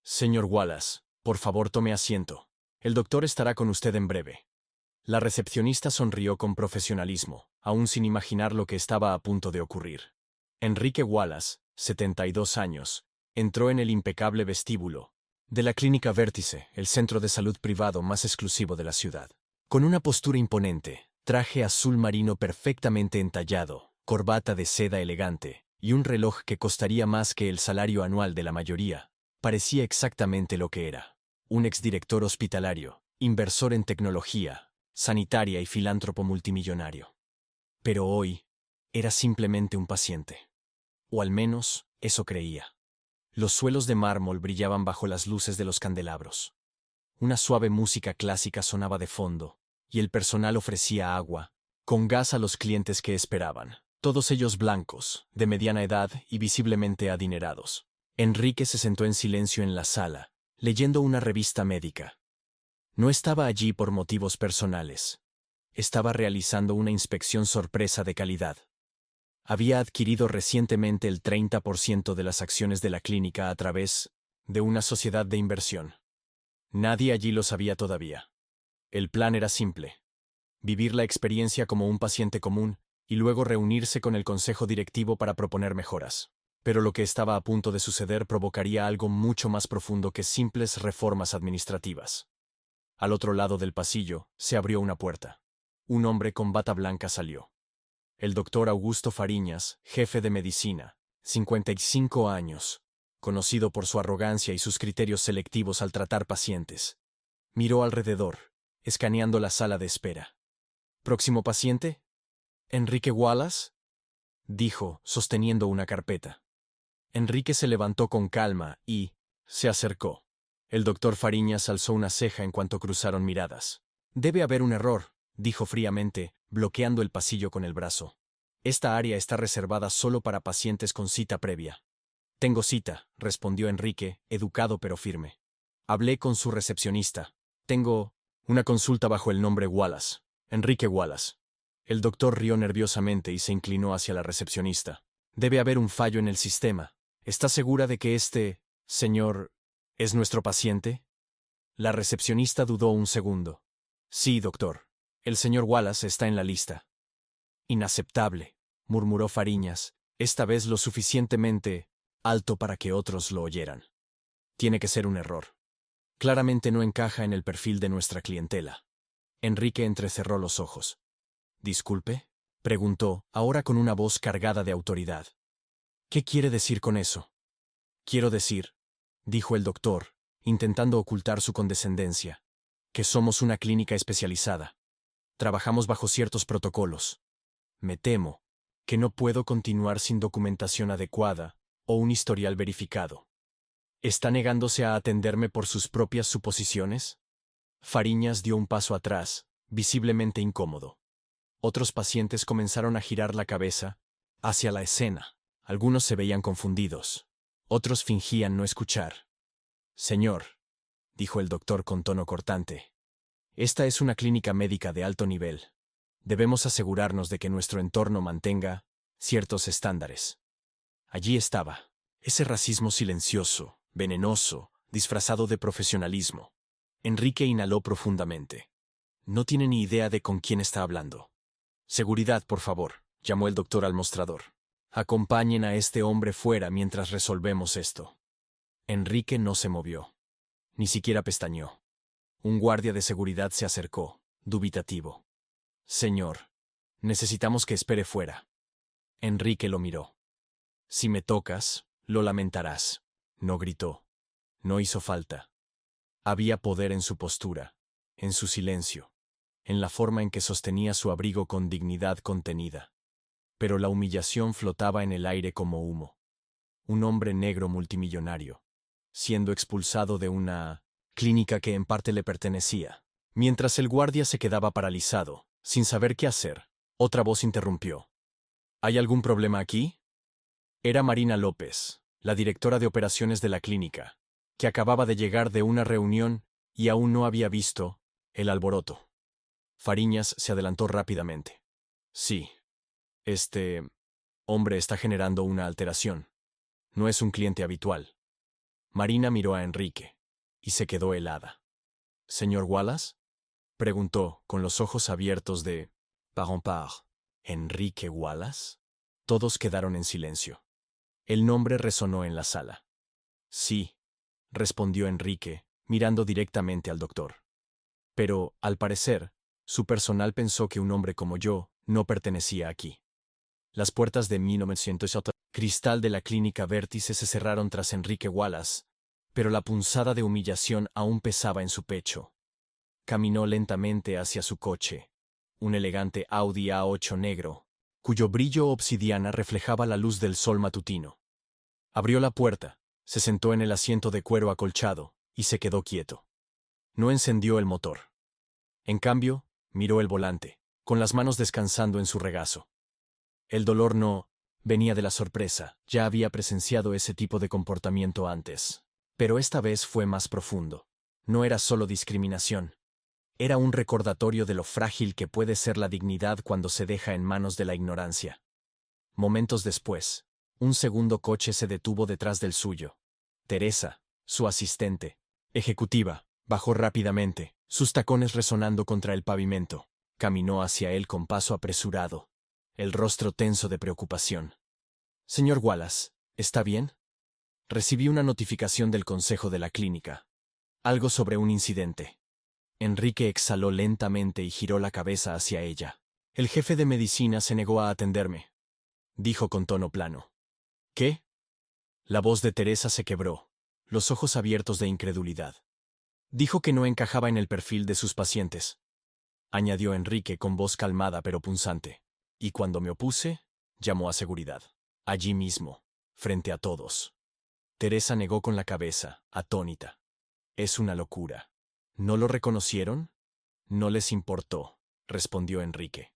Señor Wallace, por favor tome asiento. El doctor estará con usted en breve. La recepcionista sonrió con profesionalismo, aún sin imaginar lo que estaba a punto de ocurrir. Enrique Wallace, 72 años, entró en el impecable vestíbulo de la Clínica Vértice, el centro de salud privado más exclusivo de la ciudad. Con una postura imponente, traje azul marino perfectamente entallado, corbata de seda elegante, y un reloj que costaría más que el salario anual de la mayoría, parecía exactamente lo que era: un exdirector hospitalario, inversor en tecnología, sanitaria y filántropo multimillonario. Pero hoy, era simplemente un paciente. O al menos, eso creía. Los suelos de mármol brillaban bajo las luces de los candelabros. Una suave música clásica sonaba de fondo, y el personal ofrecía agua, con gas a los clientes que esperaban, todos ellos blancos, de mediana edad y visiblemente adinerados. Enrique se sentó en silencio en la sala, leyendo una revista médica. No estaba allí por motivos personales. Estaba realizando una inspección sorpresa de calidad. Había adquirido recientemente el 30% de las acciones de la clínica a través de una sociedad de inversión. Nadie allí lo sabía todavía. El plan era simple: vivir la experiencia como un paciente común y luego reunirse con el consejo directivo para proponer mejoras. Pero lo que estaba a punto de suceder provocaría algo mucho más profundo que simples reformas administrativas. Al otro lado del pasillo se abrió una puerta. Un hombre con bata blanca salió. El doctor Augusto Fariñas, jefe de medicina, 55 años, conocido por su arrogancia y sus criterios selectivos al tratar pacientes. Miró alrededor, escaneando la sala de espera. ¿Próximo paciente? ¿Enrique Wallace?, dijo, sosteniendo una carpeta. Enrique se levantó con calma y se acercó. El doctor Fariñas alzó una ceja en cuanto cruzaron miradas. Debe haber un error, dijo fríamente, bloqueando el pasillo con el brazo. Esta área está reservada solo para pacientes con cita previa. Tengo cita, respondió Enrique, educado pero firme. Hablé con su recepcionista. Tengo una consulta bajo el nombre Wallace. Enrique Wallace. El doctor rió nerviosamente y se inclinó hacia la recepcionista. Debe haber un fallo en el sistema. ¿Está segura de que este señor es nuestro paciente? La recepcionista dudó un segundo. Sí, doctor. El señor Wallace está en la lista. Inaceptable, murmuró Fariñas, esta vez lo suficientemente alto para que otros lo oyeran. Tiene que ser un error. Claramente no encaja en el perfil de nuestra clientela. Enrique entrecerró los ojos. ¿Disculpe?, preguntó, ahora con una voz cargada de autoridad. ¿Qué quiere decir con eso? Quiero decir, dijo el doctor, intentando ocultar su condescendencia, que somos una clínica especializada. Trabajamos bajo ciertos protocolos. Me temo que no puedo continuar sin documentación adecuada o un historial verificado. ¿Está negándose a atenderme por sus propias suposiciones? Fariñas dio un paso atrás, visiblemente incómodo. Otros pacientes comenzaron a girar la cabeza hacia la escena. Algunos se veían confundidos. Otros fingían no escuchar. Señor, dijo el doctor con tono cortante, esta es una clínica médica de alto nivel. Debemos asegurarnos de que nuestro entorno mantenga ciertos estándares. Allí estaba, ese racismo silencioso, venenoso, disfrazado de profesionalismo. Enrique inhaló profundamente. No tiene ni idea de con quién está hablando. Seguridad, por favor, llamó el doctor al mostrador. Acompañen a este hombre fuera mientras resolvemos esto. Enrique no se movió. Ni siquiera pestañeó. Un guardia de seguridad se acercó, dubitativo. Señor, necesitamos que espere fuera. Enrique lo miró. Si me tocas, lo lamentarás. No gritó. No hizo falta. Había poder en su postura, en su silencio, en la forma en que sostenía su abrigo con dignidad contenida. Pero la humillación flotaba en el aire como humo. Un hombre negro multimillonario, siendo expulsado de una clínica que en parte le pertenecía. Mientras el guardia se quedaba paralizado, sin saber qué hacer, otra voz interrumpió. ¿Hay algún problema aquí? Era Marina López, la directora de operaciones de la clínica, que acababa de llegar de una reunión y aún no había visto el alboroto. Fariñas se adelantó rápidamente. Sí. Este hombre está generando una alteración. No es un cliente habitual. Marina miró a Enrique y se quedó helada. ¿Señor Wallace?, preguntó, con los ojos abiertos de par en par. ¿Enrique Wallace? Todos quedaron en silencio. El nombre resonó en la sala. Sí, respondió Enrique, mirando directamente al doctor. Pero, al parecer, su personal pensó que un hombre como yo no pertenecía aquí. Las puertas de 1900 cristal de la clínica Vértice se cerraron tras Enrique Wallace, pero la punzada de humillación aún pesaba en su pecho. Caminó lentamente hacia su coche, un elegante Audi A8 negro, cuyo brillo obsidiana reflejaba la luz del sol matutino. Abrió la puerta, se sentó en el asiento de cuero acolchado y se quedó quieto. No encendió el motor. En cambio, miró el volante, con las manos descansando en su regazo. El dolor no venía de la sorpresa, ya había presenciado ese tipo de comportamiento antes. Pero esta vez fue más profundo. No era solo discriminación. Era un recordatorio de lo frágil que puede ser la dignidad cuando se deja en manos de la ignorancia. Momentos después, un segundo coche se detuvo detrás del suyo. Teresa, su asistente ejecutiva, bajó rápidamente, sus tacones resonando contra el pavimento. Caminó hacia él con paso apresurado, el rostro tenso de preocupación. Señor Wallace, ¿está bien? Recibí una notificación del consejo de la clínica. Algo sobre un incidente. Enrique exhaló lentamente y giró la cabeza hacia ella. El jefe de medicina se negó a atenderme, dijo con tono plano. ¿Qué? La voz de Teresa se quebró, los ojos abiertos de incredulidad. Dijo que no encajaba en el perfil de sus pacientes, añadió Enrique con voz calmada pero punzante. Y cuando me opuse, llamó a seguridad. Allí mismo, frente a todos. Teresa negó con la cabeza, atónita. Es una locura. ¿No lo reconocieron? No les importó, respondió Enrique.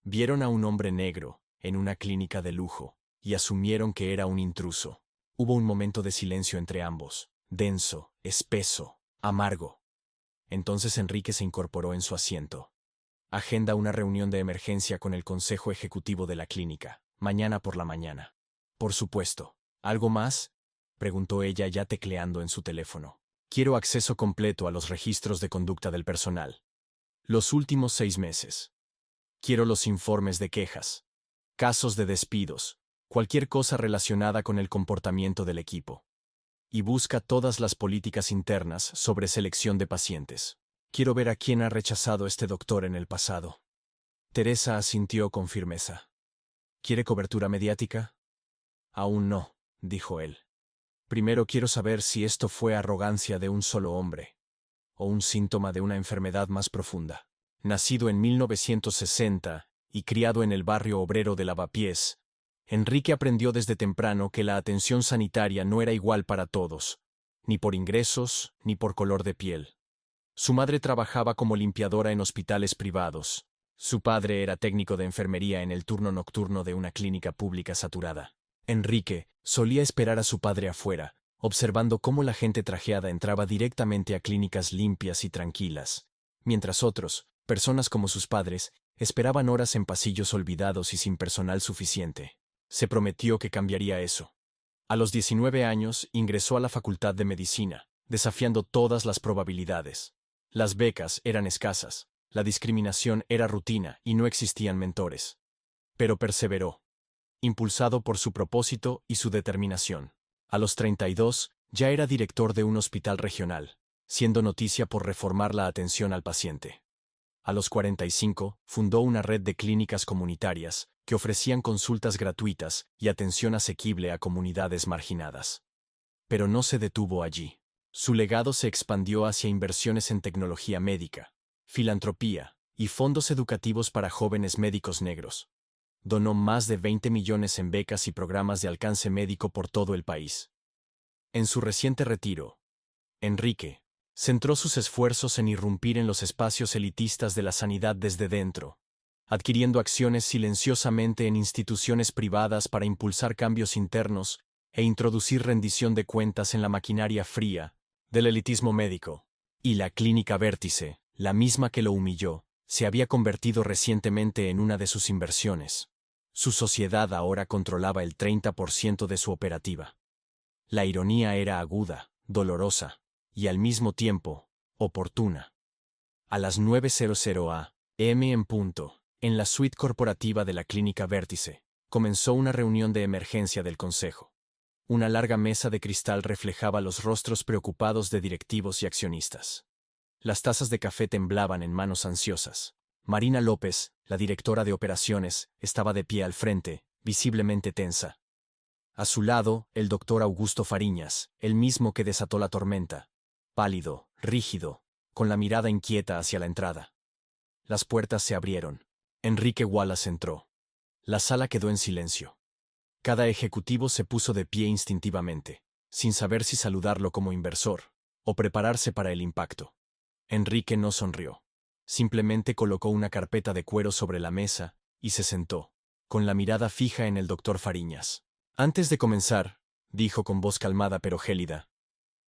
Vieron a un hombre negro, en una clínica de lujo, y asumieron que era un intruso. Hubo un momento de silencio entre ambos, denso, espeso, amargo. Entonces Enrique se incorporó en su asiento. Agenda una reunión de emergencia con el consejo ejecutivo de la clínica, mañana por la mañana. Por supuesto. ¿Algo más?, preguntó ella ya tecleando en su teléfono. Quiero acceso completo a los registros de conducta del personal. Los últimos 6 meses. Quiero los informes de quejas, casos de despidos, cualquier cosa relacionada con el comportamiento del equipo. Y busca todas las políticas internas sobre selección de pacientes. Quiero ver a quién ha rechazado este doctor en el pasado. Teresa asintió con firmeza. ¿Quiere cobertura mediática? Aún no, dijo él. Primero quiero saber si esto fue arrogancia de un solo hombre, o un síntoma de una enfermedad más profunda. Nacido en 1960 y criado en el barrio obrero de Lavapiés, Enrique aprendió desde temprano que la atención sanitaria no era igual para todos, ni por ingresos, ni por color de piel. Su madre trabajaba como limpiadora en hospitales privados. Su padre era técnico de enfermería en el turno nocturno de una clínica pública saturada. Enrique solía esperar a su padre afuera, observando cómo la gente trajeada entraba directamente a clínicas limpias y tranquilas, mientras otros, personas como sus padres, esperaban horas en pasillos olvidados y sin personal suficiente. Se prometió que cambiaría eso. A los 19 años ingresó a la Facultad de Medicina, desafiando todas las probabilidades. Las becas eran escasas, la discriminación era rutina y no existían mentores. Pero perseveró, impulsado por su propósito y su determinación. A los 32, ya era director de un hospital regional, siendo noticia por reformar la atención al paciente. A los 45, fundó una red de clínicas comunitarias que ofrecían consultas gratuitas y atención asequible a comunidades marginadas. Pero no se detuvo allí. Su legado se expandió hacia inversiones en tecnología médica, filantropía y fondos educativos para jóvenes médicos negros. Donó más de 20 millones en becas y programas de alcance médico por todo el país. En su reciente retiro, Enrique centró sus esfuerzos en irrumpir en los espacios elitistas de la sanidad desde dentro, adquiriendo acciones silenciosamente en instituciones privadas para impulsar cambios internos e introducir rendición de cuentas en la maquinaria fría del elitismo médico. Y la Clínica Vértice, la misma que lo humilló, se había convertido recientemente en una de sus inversiones. Su sociedad ahora controlaba el 30% de su operativa. La ironía era aguda, dolorosa, y al mismo tiempo, oportuna. A las 9:00 a.m. en punto, en la suite corporativa de la Clínica Vértice, comenzó una reunión de emergencia del Consejo. Una larga mesa de cristal reflejaba los rostros preocupados de directivos y accionistas. Las tazas de café temblaban en manos ansiosas. Marina López, la directora de operaciones, estaba de pie al frente, visiblemente tensa. A su lado, el doctor Augusto Fariñas, el mismo que desató la tormenta, pálido, rígido, con la mirada inquieta hacia la entrada. Las puertas se abrieron. Enrique Wallace entró. La sala quedó en silencio. Cada ejecutivo se puso de pie instintivamente, sin saber si saludarlo como inversor o prepararse para el impacto. Enrique no sonrió. Simplemente colocó una carpeta de cuero sobre la mesa y se sentó, con la mirada fija en el doctor Fariñas. Antes de comenzar, dijo con voz calmada pero gélida,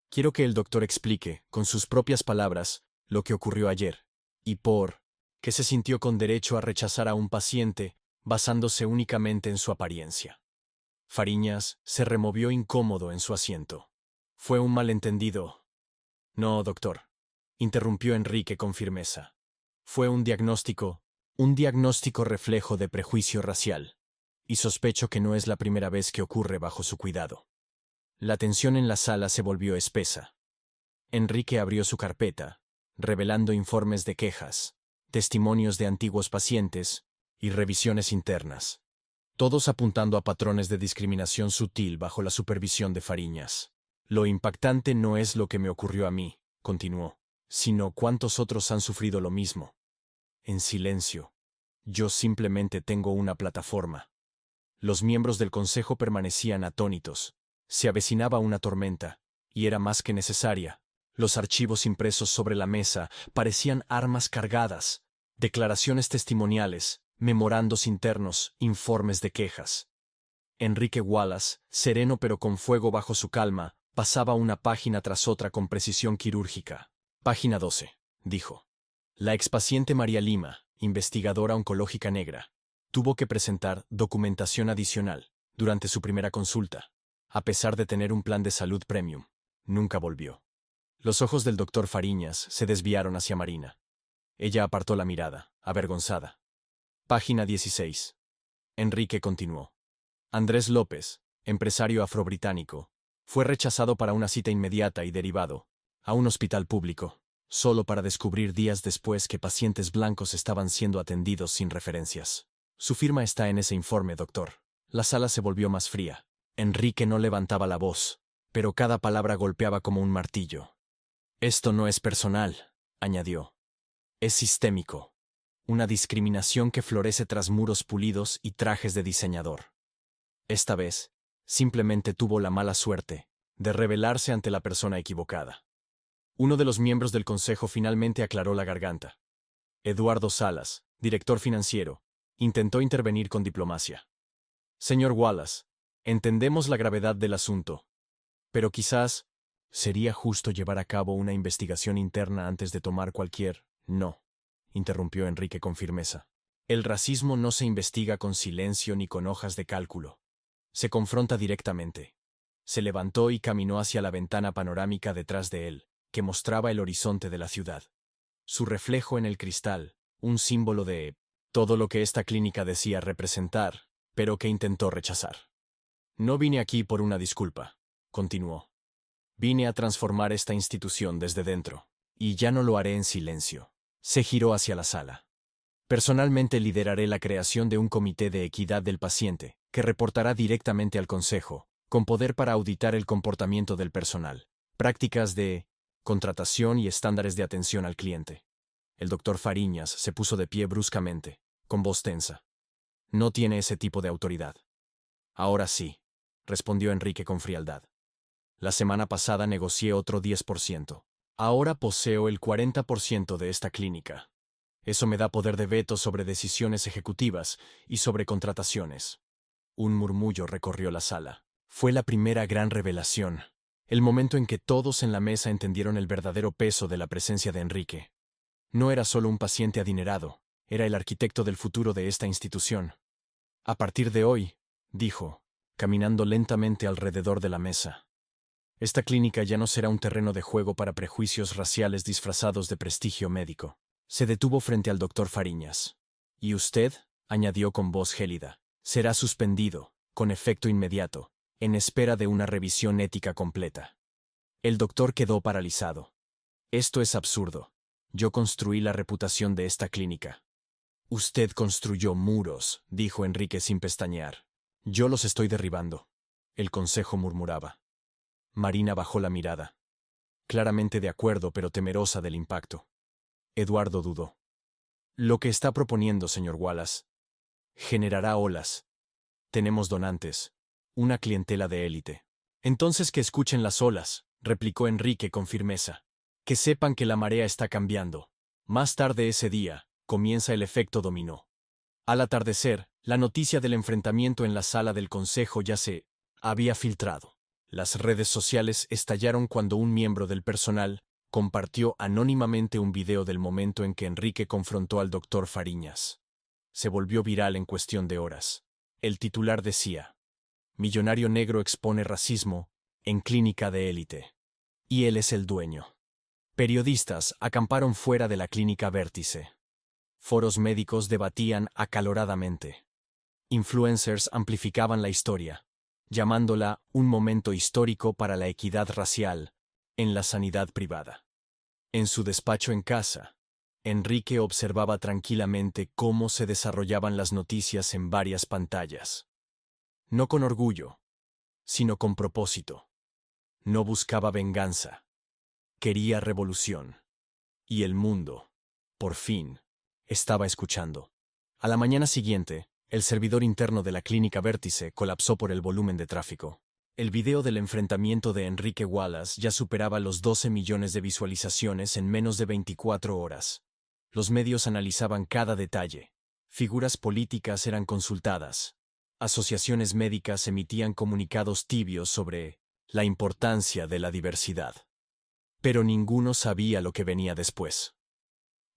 quiero que el doctor explique, con sus propias palabras, lo que ocurrió ayer, y por qué se sintió con derecho a rechazar a un paciente basándose únicamente en su apariencia. Fariñas se removió incómodo en su asiento. Fue un malentendido. No, doctor, interrumpió Enrique con firmeza. Fue un diagnóstico reflejo de prejuicio racial, y sospecho que no es la primera vez que ocurre bajo su cuidado. La tensión en la sala se volvió espesa. Enrique abrió su carpeta, revelando informes de quejas, testimonios de antiguos pacientes y revisiones internas, todos apuntando a patrones de discriminación sutil bajo la supervisión de Fariñas. Lo impactante no es lo que me ocurrió a mí, continuó, sino cuántos otros han sufrido lo mismo. En silencio. Yo simplemente tengo una plataforma. Los miembros del consejo permanecían atónitos. Se avecinaba una tormenta, y era más que necesaria. Los archivos impresos sobre la mesa parecían armas cargadas, declaraciones testimoniales, memorandos internos, informes de quejas. Enrique Wallace, sereno pero con fuego bajo su calma, pasaba una página tras otra con precisión quirúrgica. Página 12, dijo. La expaciente María Lima, investigadora oncológica negra, tuvo que presentar documentación adicional durante su primera consulta. A pesar de tener un plan de salud premium, nunca volvió. Los ojos del doctor Fariñas se desviaron hacia Marina. Ella apartó la mirada, avergonzada. Página 16. Enrique continuó. Andrés López, empresario afrobritánico, fue rechazado para una cita inmediata y derivado a un hospital público, solo para descubrir días después que pacientes blancos estaban siendo atendidos sin referencias. Su firma está en ese informe, doctor. La sala se volvió más fría. Enrique no levantaba la voz, pero cada palabra golpeaba como un martillo. Esto no es personal, añadió. Es sistémico. Una discriminación que florece tras muros pulidos y trajes de diseñador. Esta vez, simplemente tuvo la mala suerte de rebelarse ante la persona equivocada. Uno de los miembros del consejo finalmente aclaró la garganta. Eduardo Salas, director financiero, intentó intervenir con diplomacia. Señor Wallace, entendemos la gravedad del asunto, pero quizás sería justo llevar a cabo una investigación interna antes de tomar cualquier... No, interrumpió Enrique con firmeza. El racismo no se investiga con silencio ni con hojas de cálculo. Se confronta directamente. Se levantó y caminó hacia la ventana panorámica detrás de él, que mostraba el horizonte de la ciudad. Su reflejo en el cristal, un símbolo de todo lo que esta clínica decía representar, pero que intentó rechazar. No vine aquí por una disculpa, continuó. Vine a transformar esta institución desde dentro, y ya no lo haré en silencio. Se giró hacia la sala. Personalmente lideraré la creación de un comité de equidad del paciente, que reportará directamente al Consejo, con poder para auditar el comportamiento del personal, prácticas de contratación y estándares de atención al cliente. El doctor Fariñas se puso de pie bruscamente, con voz tensa. No tiene ese tipo de autoridad. Ahora sí, respondió Enrique con frialdad. La semana pasada negocié otro 10%. Ahora poseo el 40% de esta clínica. Eso me da poder de veto sobre decisiones ejecutivas y sobre contrataciones. Un murmullo recorrió la sala. Fue la primera gran revelación, el momento en que todos en la mesa entendieron el verdadero peso de la presencia de Enrique. No era solo un paciente adinerado, era el arquitecto del futuro de esta institución. A partir de hoy, dijo, caminando lentamente alrededor de la mesa, Esta clínica ya no será un terreno de juego para prejuicios raciales disfrazados de prestigio médico. Se detuvo frente al doctor Fariñas. Y usted, añadió con voz gélida, será suspendido, con efecto inmediato, en espera de una revisión ética completa. El doctor quedó paralizado. Esto es absurdo. Yo construí la reputación de esta clínica. Usted construyó muros, dijo Enrique sin pestañear. Yo los estoy derribando. El consejo murmuraba. Marina bajó la mirada. Claramente de acuerdo, pero temerosa del impacto. Eduardo dudó. Lo que está proponiendo, señor Wallace, generará olas. Tenemos donantes, una clientela de élite. Entonces que escuchen las olas, replicó Enrique con firmeza. Que sepan que la marea está cambiando. Más tarde ese día, comienza el efecto dominó. Al atardecer, la noticia del enfrentamiento en la sala del consejo ya se había filtrado. Las redes sociales estallaron cuando un miembro del personal compartió anónimamente un video del momento en que Enrique confrontó al doctor Fariñas. Se volvió viral en cuestión de horas. El titular decía: Millonario negro expone racismo en clínica de élite. Y él es el dueño. Periodistas acamparon fuera de la clínica Vértice. Foros médicos debatían acaloradamente. Influencers amplificaban la historia, llamándola un momento histórico para la equidad racial en la sanidad privada. En su despacho en casa, Enrique observaba tranquilamente cómo se desarrollaban las noticias en varias pantallas. No con orgullo, sino con propósito. No buscaba venganza. Quería revolución. Y el mundo, por fin, estaba escuchando. A la mañana siguiente, el servidor interno de la clínica Vértice colapsó por el volumen de tráfico. El video del enfrentamiento de Enrique Wallace ya superaba los 12 millones de visualizaciones en menos de 24 horas. Los medios analizaban cada detalle. Figuras políticas eran consultadas. Asociaciones médicas emitían comunicados tibios sobre la importancia de la diversidad. Pero ninguno sabía lo que venía después.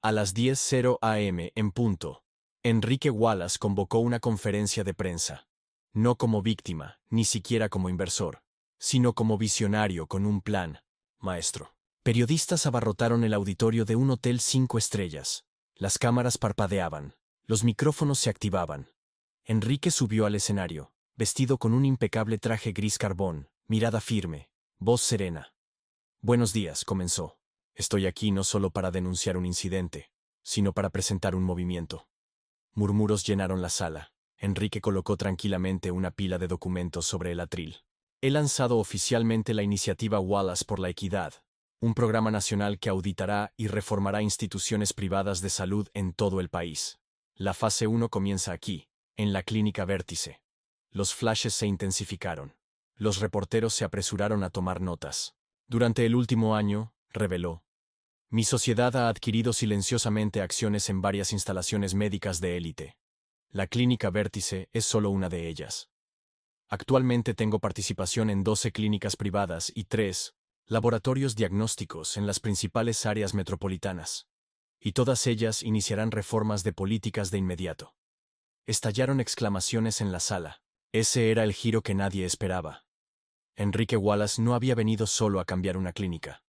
A las 10:00 am en punto, Enrique Wallace convocó una conferencia de prensa. No como víctima, ni siquiera como inversor, sino como visionario con un plan, maestro. Periodistas abarrotaron el auditorio de un hotel 5 estrellas. Las cámaras parpadeaban, los micrófonos se activaban. Enrique subió al escenario, vestido con un impecable traje gris carbón, mirada firme, voz serena. Buenos días, comenzó. Estoy aquí no solo para denunciar un incidente, sino para presentar un movimiento. Murmuros llenaron la sala. Enrique colocó tranquilamente una pila de documentos sobre el atril. He lanzado oficialmente la iniciativa Wallace por la Equidad, un programa nacional que auditará y reformará instituciones privadas de salud en todo el país. La fase 1 comienza aquí, en la clínica Vértice. Los flashes se intensificaron. Los reporteros se apresuraron a tomar notas. Durante el último año, reveló, mi sociedad ha adquirido silenciosamente acciones en varias instalaciones médicas de élite. La clínica Vértice es solo una de ellas. Actualmente tengo participación en 12 clínicas privadas y 3 laboratorios diagnósticos en las principales áreas metropolitanas. Y todas ellas iniciarán reformas de políticas de inmediato. Estallaron exclamaciones en la sala. Ese era el giro que nadie esperaba. Enrique Wallace no había venido solo a cambiar una clínica.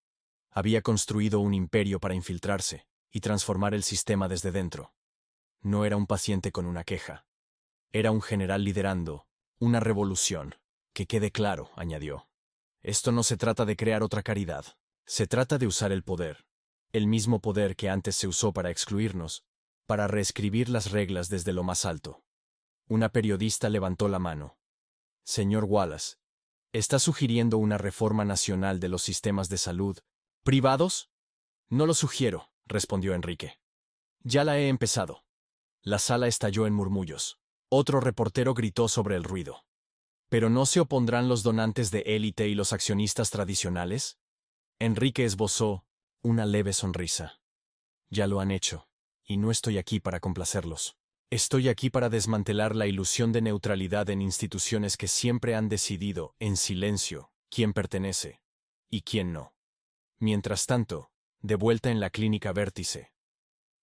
Había construido un imperio para infiltrarse y transformar el sistema desde dentro. No era un paciente con una queja. Era un general liderando una revolución. Que quede claro, añadió. Esto no se trata de crear otra caridad. Se trata de usar el poder. El mismo poder que antes se usó para excluirnos, para reescribir las reglas desde lo más alto. Una periodista levantó la mano. Señor Wallace, ¿está sugiriendo una reforma nacional de los sistemas de salud privados? No lo sugiero, respondió Enrique. Ya la he empezado. La sala estalló en murmullos. Otro reportero gritó sobre el ruido. ¿Pero no se opondrán los donantes de élite y los accionistas tradicionales? Enrique esbozó una leve sonrisa. Ya lo han hecho, y no estoy aquí para complacerlos. Estoy aquí para desmantelar la ilusión de neutralidad en instituciones que siempre han decidido, en silencio, quién pertenece y quién no. Mientras tanto, de vuelta en la clínica Vértice,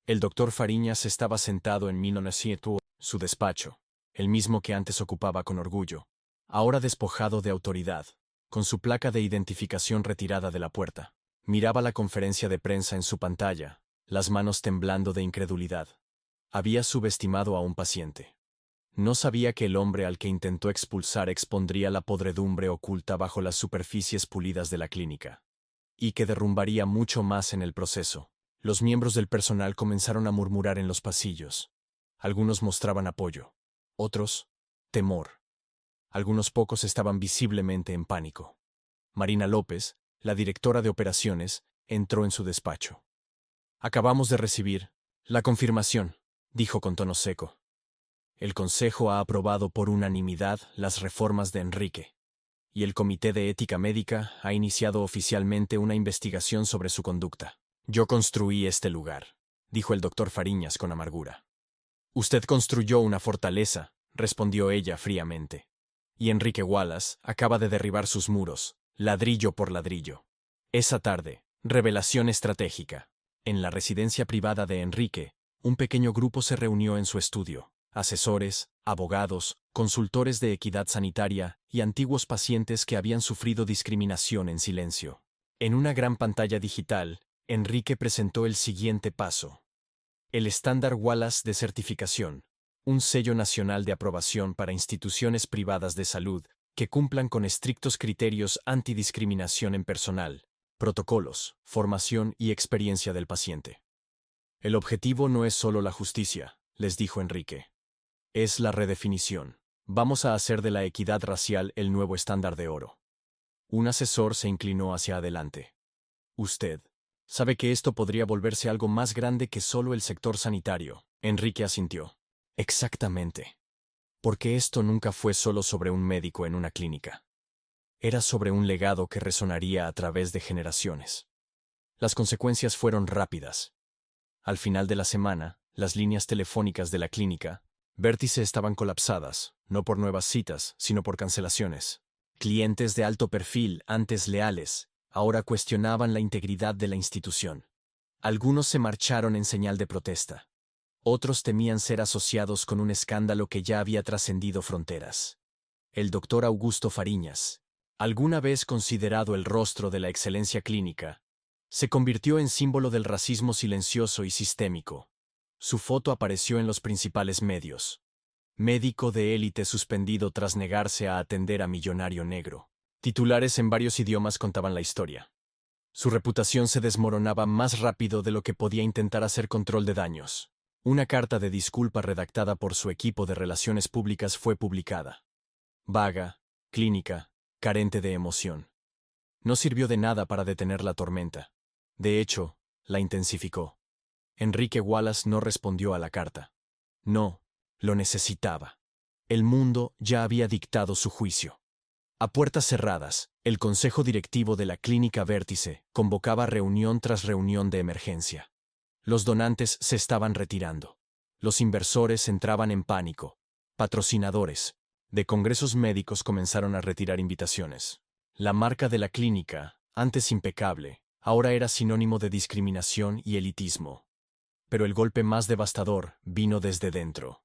el doctor Fariñas estaba sentado en 1900, su despacho, el mismo que antes ocupaba con orgullo, ahora despojado de autoridad, con su placa de identificación retirada de la puerta. Miraba la conferencia de prensa en su pantalla, las manos temblando de incredulidad. Había subestimado a un paciente. No sabía que el hombre al que intentó expulsar expondría la podredumbre oculta bajo las superficies pulidas de la clínica. Y que derrumbaría mucho más en el proceso. Los miembros del personal comenzaron a murmurar en los pasillos. Algunos mostraban apoyo. Otros, temor. Algunos pocos estaban visiblemente en pánico. Marina López, la directora de operaciones, entró en su despacho. Acabamos de recibir la confirmación, dijo con tono seco. El Consejo ha aprobado por unanimidad las reformas de Enrique, y el Comité de Ética Médica ha iniciado oficialmente una investigación sobre su conducta. Yo construí este lugar, dijo el doctor Fariñas con amargura. Usted construyó una fortaleza, respondió ella fríamente. Y Enrique Wallace acaba de derribar sus muros, ladrillo por ladrillo. Esa tarde, revelación estratégica. En la residencia privada de Enrique, un pequeño grupo se reunió en su estudio. Asesores, abogados, consultores de equidad sanitaria y antiguos pacientes que habían sufrido discriminación en silencio. En una gran pantalla digital, Enrique presentó el siguiente paso. El estándar Wallace de certificación, un sello nacional de aprobación para instituciones privadas de salud que cumplan con estrictos criterios antidiscriminación en personal, protocolos, formación y experiencia del paciente. El objetivo no es solo la justicia, les dijo Enrique. Es la redefinición. Vamos a hacer de la equidad racial el nuevo estándar de oro. Un asesor se inclinó hacia adelante. Usted sabe que esto podría volverse algo más grande que solo el sector sanitario. Enrique asintió. Exactamente. Porque esto nunca fue solo sobre un médico en una clínica. Era sobre un legado que resonaría a través de generaciones. Las consecuencias fueron rápidas. Al final de la semana, las líneas telefónicas de la clínica Vértice estaban colapsadas, no por nuevas citas, sino por cancelaciones. Clientes de alto perfil, antes leales, ahora cuestionaban la integridad de la institución. Algunos se marcharon en señal de protesta. Otros temían ser asociados con un escándalo que ya había trascendido fronteras. El doctor Augusto Fariñas, alguna vez considerado el rostro de la excelencia clínica, se convirtió en símbolo del racismo silencioso y sistémico. Su foto apareció en los principales medios. Médico de élite suspendido tras negarse a atender a millonario negro. Titulares en varios idiomas contaban la historia. Su reputación se desmoronaba más rápido de lo que podía intentar hacer control de daños. Una carta de disculpa redactada por su equipo de relaciones públicas fue publicada. Vaga, clínica, carente de emoción. No sirvió de nada para detener la tormenta. De hecho, la intensificó. Enrique Wallace no respondió a la carta. No, lo necesitaba. El mundo ya había dictado su juicio. A puertas cerradas, el consejo directivo de la Clínica Vértice convocaba reunión tras reunión de emergencia. Los donantes se estaban retirando. Los inversores entraban en pánico. Patrocinadores de congresos médicos comenzaron a retirar invitaciones. La marca de la clínica, antes impecable, ahora era sinónimo de discriminación y elitismo. Pero el golpe más devastador vino desde dentro.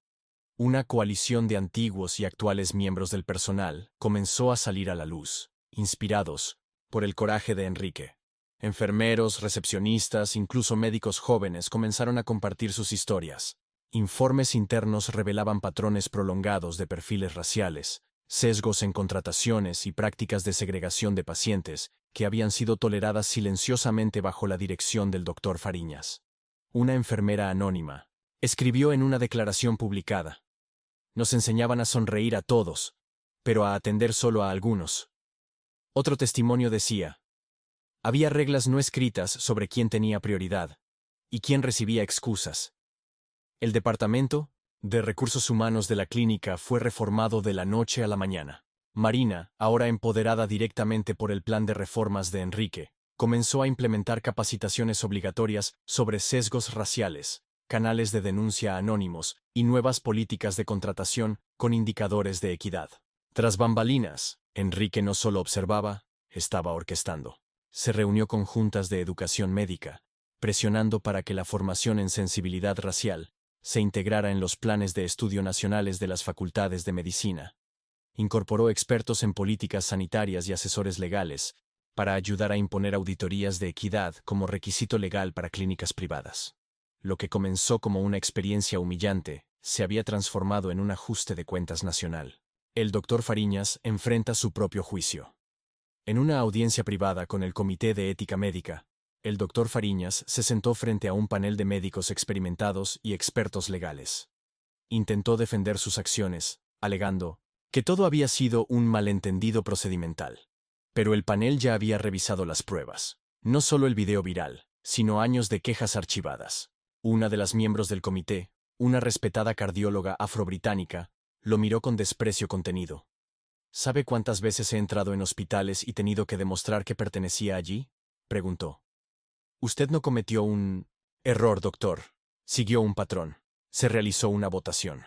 Una coalición de antiguos y actuales miembros del personal comenzó a salir a la luz, inspirados por el coraje de Enrique. Enfermeros, recepcionistas, incluso médicos jóvenes comenzaron a compartir sus historias. Informes internos revelaban patrones prolongados de perfiles raciales, sesgos en contrataciones y prácticas de segregación de pacientes que habían sido toleradas silenciosamente bajo la dirección del doctor Fariñas. Una enfermera anónima escribió en una declaración publicada: nos enseñaban a sonreír a todos, pero a atender solo a algunos. Otro testimonio decía: había reglas no escritas sobre quién tenía prioridad y quién recibía excusas. El departamento de recursos humanos de la clínica fue reformado de la noche a la mañana. Marina, ahora empoderada directamente por el plan de reformas de Enrique, comenzó a implementar capacitaciones obligatorias sobre sesgos raciales, canales de denuncia anónimos y nuevas políticas de contratación con indicadores de equidad. Tras bambalinas, Enrique no solo observaba, estaba orquestando. Se reunió con juntas de educación médica, presionando para que la formación en sensibilidad racial se integrara en los planes de estudio nacionales de las facultades de medicina. Incorporó expertos en políticas sanitarias y asesores legales para ayudar a imponer auditorías de equidad como requisito legal para clínicas privadas. Lo que comenzó como una experiencia humillante se había transformado en un ajuste de cuentas nacional. El doctor Fariñas enfrenta su propio juicio. En una audiencia privada con el Comité de Ética Médica, el doctor Fariñas se sentó frente a un panel de médicos experimentados y expertos legales. Intentó defender sus acciones, alegando que todo había sido un malentendido procedimental. Pero el panel ya había revisado las pruebas, no solo el video viral, sino años de quejas archivadas. Una de las miembros del comité, una respetada cardióloga afrobritánica, lo miró con desprecio contenido. ¿Sabe cuántas veces he entrado en hospitales y tenido que demostrar que pertenecía allí?, preguntó. Usted no cometió un error, doctor. Siguió un patrón. Se realizó una votación.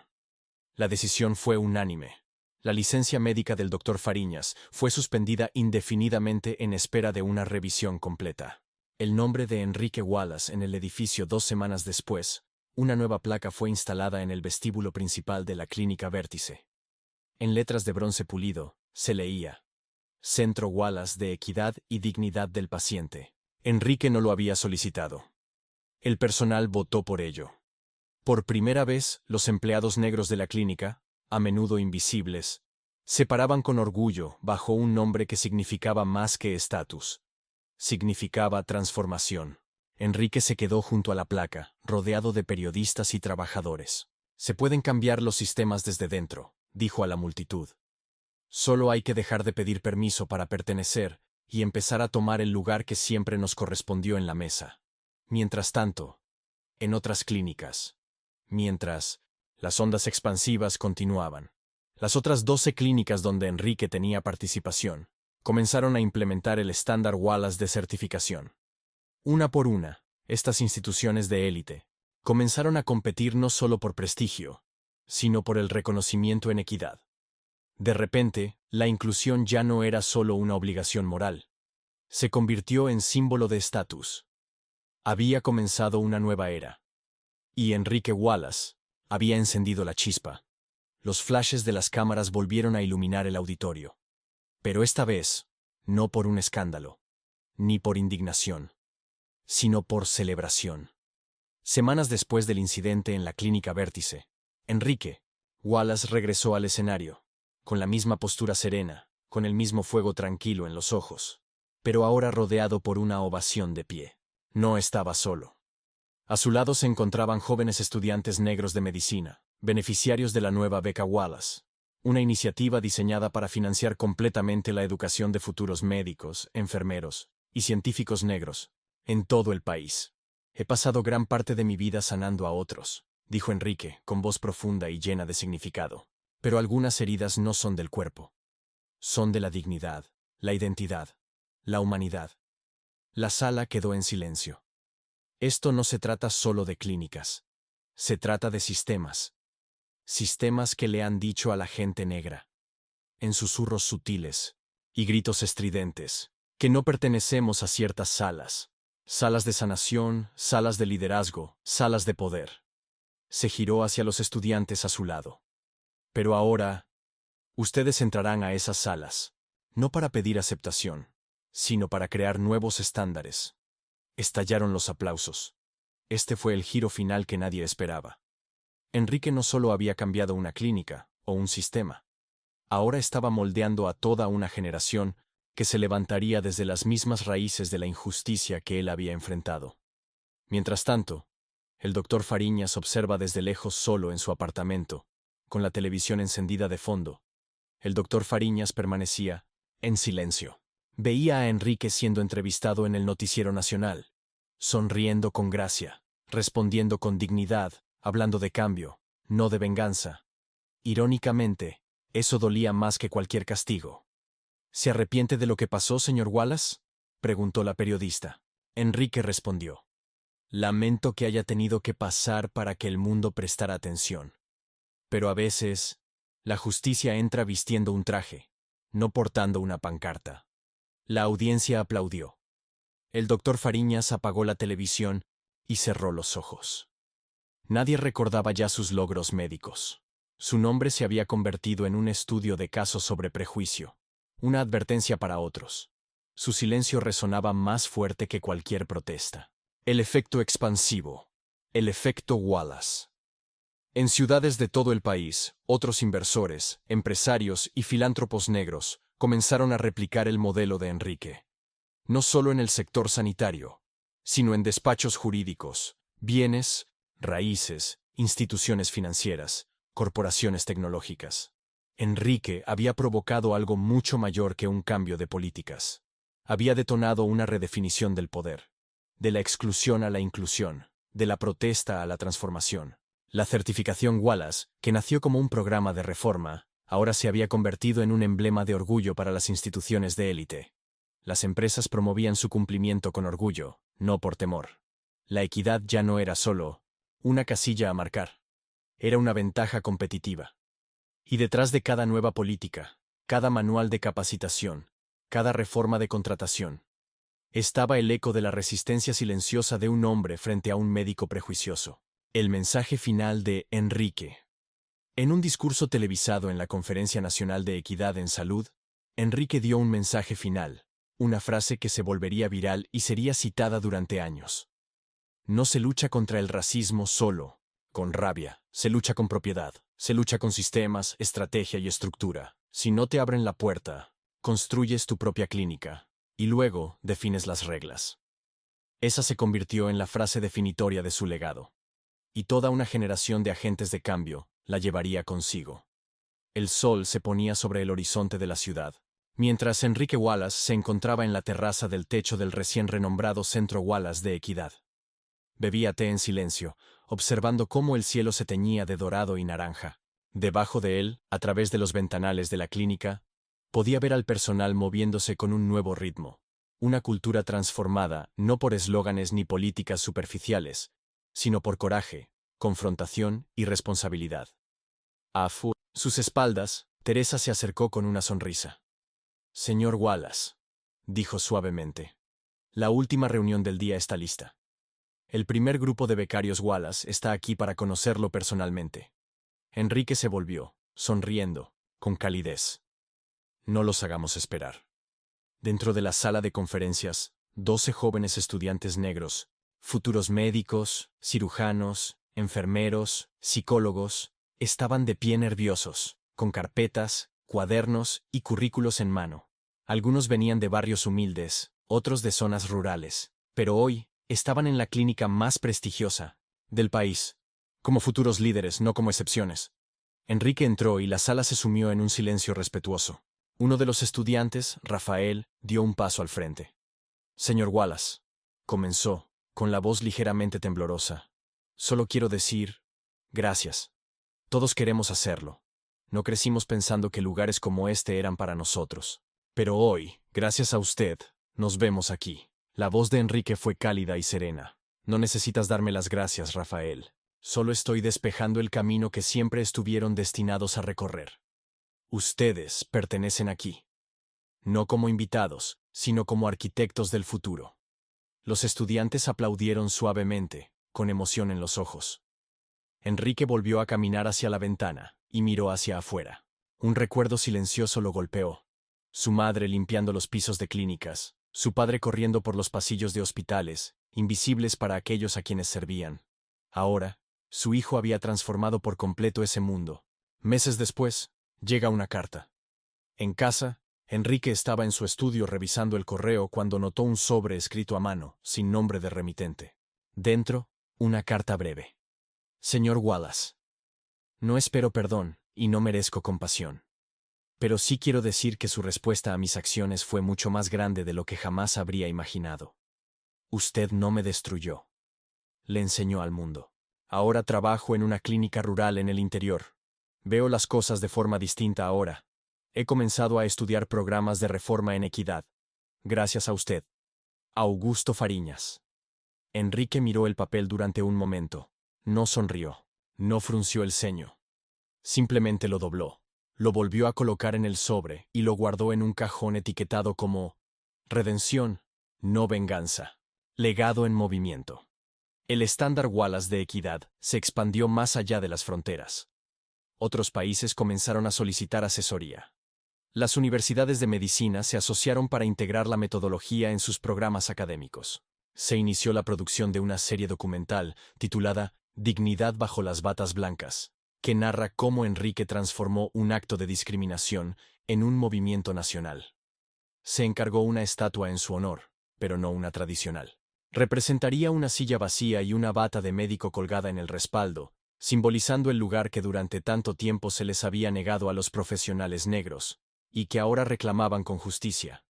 La decisión fue unánime. La licencia médica del doctor Fariñas fue suspendida indefinidamente en espera de una revisión completa. El nombre de Enrique Wallace en el edificio 2 semanas después, una nueva placa fue instalada en el vestíbulo principal de la Clínica Vértice. En letras de bronce pulido, se leía: Centro Wallace de Equidad y Dignidad del Paciente. Enrique no lo había solicitado. El personal votó por ello. Por primera vez, los empleados negros de la clínica, a menudo invisibles, se paraban con orgullo bajo un nombre que significaba más que estatus. Significaba transformación. Enrique se quedó junto a la placa, rodeado de periodistas y trabajadores. Se pueden cambiar los sistemas desde dentro, dijo a la multitud. Solo hay que dejar de pedir permiso para pertenecer y empezar a tomar el lugar que siempre nos correspondió en la mesa. Mientras tanto, en otras clínicas, mientras las ondas expansivas continuaban, las otras 12 clínicas donde Enrique tenía participación comenzaron a implementar el estándar Wallace de certificación. Una por una, estas instituciones de élite comenzaron a competir no solo por prestigio, sino por el reconocimiento en equidad. De repente, la inclusión ya no era solo una obligación moral. Se convirtió en símbolo de estatus. Había comenzado una nueva era. Y Enrique Wallace había encendido la chispa. Los flashes de las cámaras volvieron a iluminar el auditorio. Pero esta vez, no por un escándalo, ni por indignación, sino por celebración. Semanas después del incidente en la Clínica Vértice, Enrique Wallace regresó al escenario, con la misma postura serena, con el mismo fuego tranquilo en los ojos, pero ahora rodeado por una ovación de pie. No estaba solo. A su lado se encontraban jóvenes estudiantes negros de medicina, beneficiarios de la nueva beca Wallace, una iniciativa diseñada para financiar completamente la educación de futuros médicos, enfermeros y científicos negros en todo el país. He pasado gran parte de mi vida sanando a otros, dijo Enrique, con voz profunda y llena de significado. Pero algunas heridas no son del cuerpo. Son de la dignidad, la identidad, la humanidad. La sala quedó en silencio. Esto no se trata solo de clínicas. Se trata de sistemas. Sistemas que le han dicho a la gente negra, en susurros sutiles y gritos estridentes, que no pertenecemos a ciertas salas. Salas de sanación, salas de liderazgo, salas de poder. Se giró hacia los estudiantes a su lado. Pero ahora, ustedes entrarán a esas salas, no para pedir aceptación, sino para crear nuevos estándares. Estallaron los aplausos. Este fue el giro final que nadie esperaba. Enrique no solo había cambiado una clínica o un sistema. Ahora estaba moldeando a toda una generación que se levantaría desde las mismas raíces de la injusticia que él había enfrentado. Mientras tanto, el doctor Fariñas observa desde lejos solo en su apartamento, con la televisión encendida de fondo. El doctor Fariñas permanecía en silencio. Veía a Enrique siendo entrevistado en el noticiero nacional, sonriendo con gracia, respondiendo con dignidad, hablando de cambio, no de venganza. Irónicamente, eso dolía más que cualquier castigo. ¿Se arrepiente de lo que pasó, señor Wallace?, preguntó la periodista. Enrique respondió: lamento que haya tenido que pasar para que el mundo prestara atención. Pero a veces, la justicia entra vistiendo un traje, no portando una pancarta. La audiencia aplaudió. El doctor Fariñas apagó la televisión y cerró los ojos. Nadie recordaba ya sus logros médicos. Su nombre se había convertido en un estudio de casos sobre prejuicio, una advertencia para otros. Su silencio resonaba más fuerte que cualquier protesta. El efecto expansivo. El efecto Wallace. En ciudades de todo el país, otros inversores, empresarios y filántropos negros comenzaron a replicar el modelo de Enrique. No solo en el sector sanitario, sino en despachos jurídicos, bienes, raíces, instituciones financieras, corporaciones tecnológicas. Enrique había provocado algo mucho mayor que un cambio de políticas. Había detonado una redefinición del poder, de la exclusión a la inclusión, de la protesta a la transformación. La certificación Wallace, que nació como un programa de reforma, ahora se había convertido en un emblema de orgullo para las instituciones de élite. Las empresas promovían su cumplimiento con orgullo, no por temor. La equidad ya no era solo una casilla a marcar. Era una ventaja competitiva. Y detrás de cada nueva política, cada manual de capacitación, cada reforma de contratación, estaba el eco de la resistencia silenciosa de un hombre frente a un médico prejuicioso. El mensaje final de Enrique. En un discurso televisado en la Conferencia Nacional de Equidad en Salud, Enrique dio un mensaje final, una frase que se volvería viral y sería citada durante años. No se lucha contra el racismo solo, con rabia, se lucha con propiedad, se lucha con sistemas, estrategia y estructura. Si no te abren la puerta, construyes tu propia clínica, y luego defines las reglas. Esa se convirtió en la frase definitoria de su legado. Y toda una generación de agentes de cambio la llevaría consigo. El sol se ponía sobre el horizonte de la ciudad, mientras Enrique Wallace se encontraba en la terraza del techo del recién renombrado Centro Wallace de Equidad. Bebía té en silencio, observando cómo el cielo se teñía de dorado y naranja. Debajo de él, a través de los ventanales de la clínica, podía ver al personal moviéndose con un nuevo ritmo. Una cultura transformada, no por eslóganes ni políticas superficiales, sino por coraje, confrontación y responsabilidad. A sus espaldas, Teresa se acercó con una sonrisa. Señor Wallace, dijo suavemente, la última reunión del día está lista. El primer grupo de becarios Wallace está aquí para conocerlo personalmente. Enrique se volvió, sonriendo, con calidez. No los hagamos esperar. Dentro de la sala de conferencias, 12 jóvenes estudiantes negros, futuros médicos, cirujanos, enfermeros, psicólogos, estaban de pie nerviosos, con carpetas, cuadernos y currículos en mano. Algunos venían de barrios humildes, otros de zonas rurales, pero hoy estaban en la clínica más prestigiosa del país, como futuros líderes, no como excepciones. Enrique entró y la sala se sumió en un silencio respetuoso. Uno de los estudiantes, Rafael, dio un paso al frente. Señor Wallace, comenzó, con la voz ligeramente temblorosa. Solo quiero decir, gracias. Todos queremos hacerlo. No crecimos pensando que lugares como este eran para nosotros. Pero hoy, gracias a usted, nos vemos aquí. La voz de Enrique fue cálida y serena. No necesitas darme las gracias, Rafael. Solo estoy despejando el camino que siempre estuvieron destinados a recorrer. Ustedes pertenecen aquí. No como invitados, sino como arquitectos del futuro. Los estudiantes aplaudieron suavemente, con emoción en los ojos. Enrique volvió a caminar hacia la ventana y miró hacia afuera. Un recuerdo silencioso lo golpeó. Su madre limpiando los pisos de clínicas, su padre corriendo por los pasillos de hospitales, invisibles para aquellos a quienes servían. Ahora, su hijo había transformado por completo ese mundo. Meses después, llega una carta. En casa, Enrique estaba en su estudio revisando el correo cuando notó un sobre escrito a mano, sin nombre de remitente. Dentro, una carta breve. Señor Wallace, no espero perdón y no merezco compasión. Pero sí quiero decir que su respuesta a mis acciones fue mucho más grande de lo que jamás habría imaginado. Usted no me destruyó. Le enseñó al mundo. Ahora trabajo en una clínica rural en el interior. Veo las cosas de forma distinta ahora. He comenzado a estudiar programas de reforma en equidad. Gracias a usted. Augusto Fariñas. Enrique miró el papel durante un momento. No sonrió. No frunció el ceño. Simplemente lo dobló. Lo volvió a colocar en el sobre y lo guardó en un cajón etiquetado como Redención, no venganza. Legado en movimiento. El estándar Wallace de equidad se expandió más allá de las fronteras. Otros países comenzaron a solicitar asesoría. Las universidades de medicina se asociaron para integrar la metodología en sus programas académicos. Se inició la producción de una serie documental titulada Dignidad bajo las batas blancas, que narra cómo Enrique transformó un acto de discriminación en un movimiento nacional. Se encargó una estatua en su honor, pero no una tradicional. Representaría una silla vacía y una bata de médico colgada en el respaldo, simbolizando el lugar que durante tanto tiempo se les había negado a los profesionales negros, y que ahora reclamaban con justicia.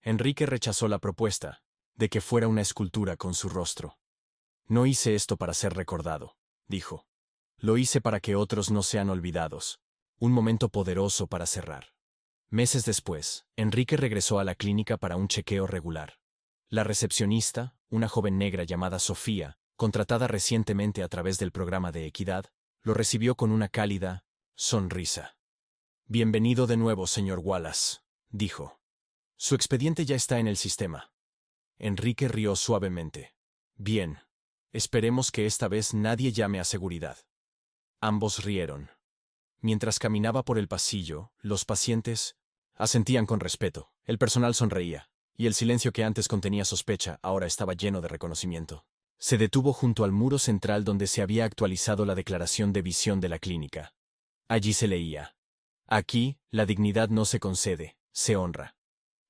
Enrique rechazó la propuesta, de que fuera una escultura con su rostro. No hice esto para ser recordado, dijo. Lo hice para que otros no sean olvidados. Un momento poderoso para cerrar. Meses después, Enrique regresó a la clínica para un chequeo regular. La recepcionista, una joven negra llamada Sofía, contratada recientemente a través del programa de equidad, lo recibió con una cálida sonrisa. Bienvenido de nuevo, señor Wallace, dijo. Su expediente ya está en el sistema. Enrique rió suavemente. Bien. Esperemos que esta vez nadie llame a seguridad. Ambos rieron. Mientras caminaba por el pasillo, los pacientes asentían con respeto, el personal sonreía, y el silencio que antes contenía sospecha ahora estaba lleno de reconocimiento. Se detuvo junto al muro central donde se había actualizado la declaración de visión de la clínica. Allí se leía: aquí, la dignidad no se concede, se honra.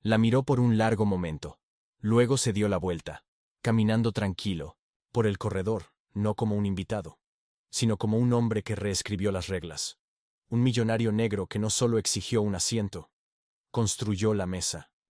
La miró por un largo momento. Luego se dio la vuelta, caminando tranquilo, por el corredor, no como un invitado, sino como un hombre que reescribió las reglas. Un millonario negro que no solo exigió un asiento, construyó la mesa.